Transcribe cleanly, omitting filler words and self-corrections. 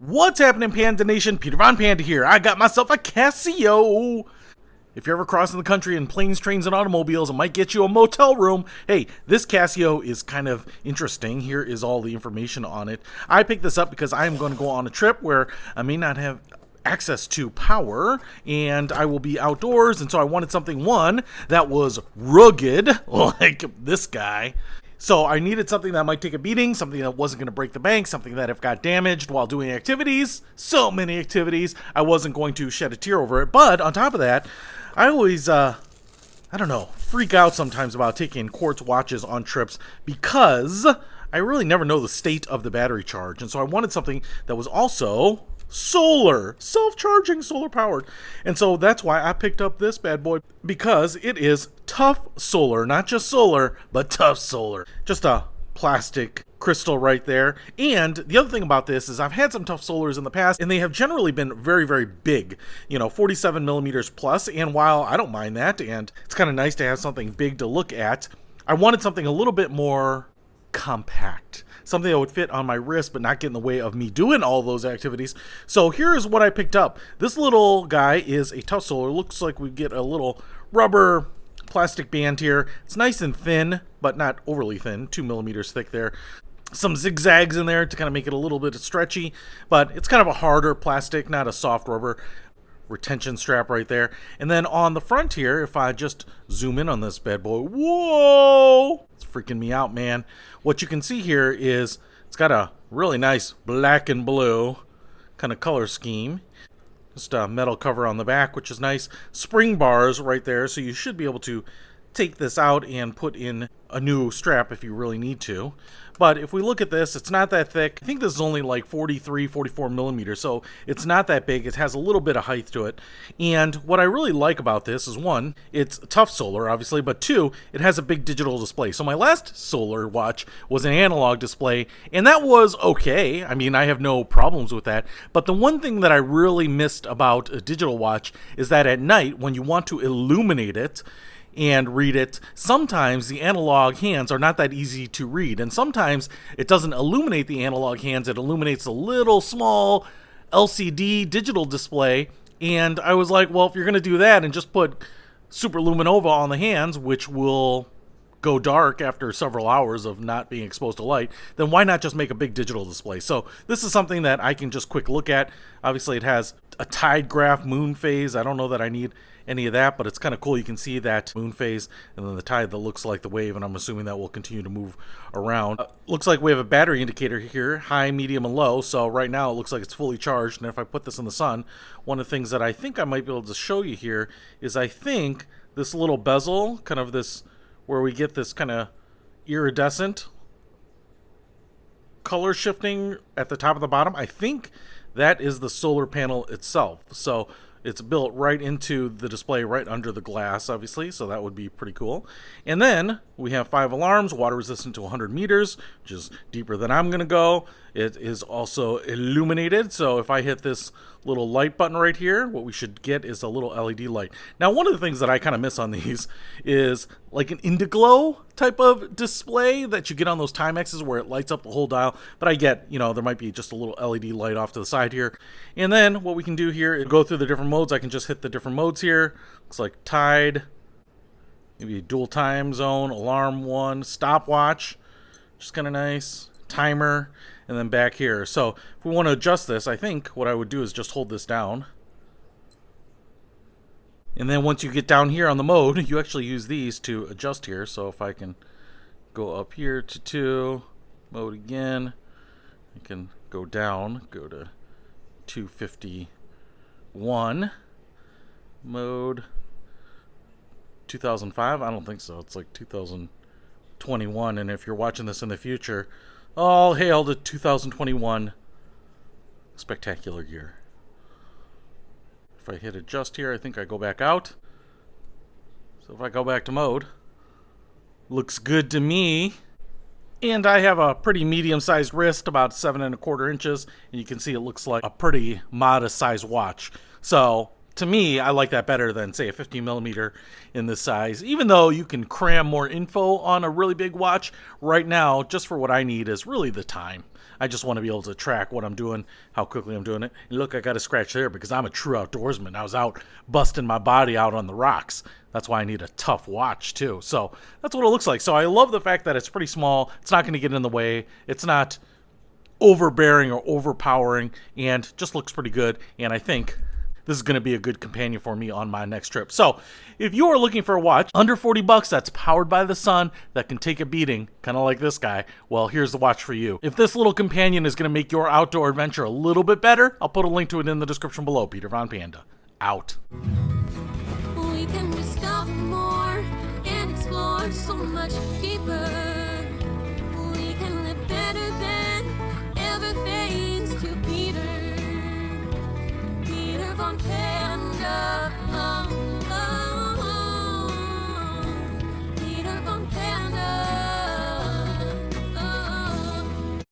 What's happening, Panda Nation? Peter Von Panda here. I got myself a Casio. If you're ever crossing the country in planes, trains, and automobiles, it might get you a motel room. Hey, this Casio is kind of interesting. Here is all the information on it. I picked this up because I am going to go on a trip where I may not have access to power and I will be outdoors, and so I wanted something, one, that was rugged, like this guy. So I needed something that might take a beating, something that wasn't going to break the bank, something that if got damaged while doing activities, so many activities, I wasn't going to shed a tear over it. But on top of that, I always, freak out sometimes about taking quartz watches on trips because I really never know the state of the battery charge. And so I wanted something that was also solar, self-charging, solar powered. And so that's why I picked up this bad boy, because it is tough solar, not just solar, but tough solar. Just a plastic crystal right there. And the other thing about this is I've had some tough solars in the past and they have generally been very, very big, 47 millimeters plus. And while I don't mind that, and it's kind of nice to have something big to look at, I wanted something a little bit more compact, something that would fit on my wrist but not get in the way of me doing all those activities. So here's what I picked up. This little guy is a tough solar. Looks like we get a little rubber plastic band here. It's nice and thin, but not overly thin, 2 millimeters thick there. Some zigzags in there to kind of make it a little bit stretchy, but it's kind of a harder plastic, not a soft rubber. Retention strap right there. And then on the front here, if I just zoom in on this bad boy, whoa, it's freaking me out, man. What you can see here is it's got a really nice black and blue kind of color scheme. Just a metal cover on the back, which is nice. Spring bars right there, so you should be able to take this out and put in a new strap if you really need to. But if we look at this, it's not that thick. I think this is only like 43, 44 millimeters, so it's not that big. It has a little bit of height to it. And what I really like about this is, one, it's tough solar, obviously, but two, it has a big digital display. So my last solar watch was an analog display, and that was okay. I mean, I have no problems with that. But the one thing that I really missed about a digital watch is that at night, when you want to illuminate it and read it, sometimes the analog hands are not that easy to read, and sometimes it doesn't illuminate the analog hands, it illuminates a little small LCD digital display. And I was like, well, if you're going to do that and just put super luminova on the hands, which will go dark after several hours of not being exposed to light, then why not just make a big digital display? So this is something that I can just quick look at. Obviously it has a tide graph, moon phase. I don't know that I need any of that, but it's kind of cool. You can see that moon phase and then the tide that looks like the wave, and I'm assuming that will continue to move around. Looks like we have a battery indicator here, high, medium, and low. So right now it looks like it's fully charged, and if I put this in the sun, one of the things that I think I might be able to show you here is I think this little bezel, kind of this, where we get this kind of iridescent color shifting at the top of the bottom, I think that is the solar panel itself. So it's built right into the display, right under the glass, obviously, so that would be pretty cool. And then we have 5 alarms, water resistant to 100 meters, which is deeper than I'm going to go. It is also illuminated, so if I hit this little light button right here, what we should get is a little LED light. Now, one of the things that I kind of miss on these is like an Indiglow type of display that you get on those Timexes where it lights up the whole dial, but I get, there might be just a little LED light off to the side here. And then what we can do here is go through the different modes. I can just hit the different modes here. Looks like tide, maybe dual time zone, alarm 1, stopwatch, which is kind of nice, timer, and then back here. So if we want to adjust this, I think what I would do is just hold this down. And then once you get down here on the mode, you actually use these to adjust here. So if I can go up here to 2, mode again, I can go down, go to 251, mode 2005. I don't think so. It's like 2021. And if you're watching this in the future, all hail to 2021 spectacular year. If I hit adjust here, I think I go back out. So if I go back to mode, looks good to me. And I have a pretty medium-sized wrist, about 7¼ inches, and you can see it looks like a pretty modest-sized watch. So to me, I like that better than, say, a 50 millimeter in this size. Even though you can cram more info on a really big watch, right now, just for what I need is really the time. I just want to be able to track what I'm doing, how quickly I'm doing it. And look, I got a scratch there because I'm a true outdoorsman. I was out busting my body out on the rocks. That's why I need a tough watch too. So that's what it looks like. So I love the fact that it's pretty small. It's not going to get in the way. It's not overbearing or overpowering, and just looks pretty good. And I think this is going to be a good companion for me on my next trip. So if you are looking for a watch under 40 bucks that's powered by the sun, that can take a beating, kind of like this guy, well, here's the watch for you. If this little companion is going to make your outdoor adventure a little bit better, I'll put a link to it in the description below. Peter Von Panda, out. We can discover more and explore so much deeper. We can live better than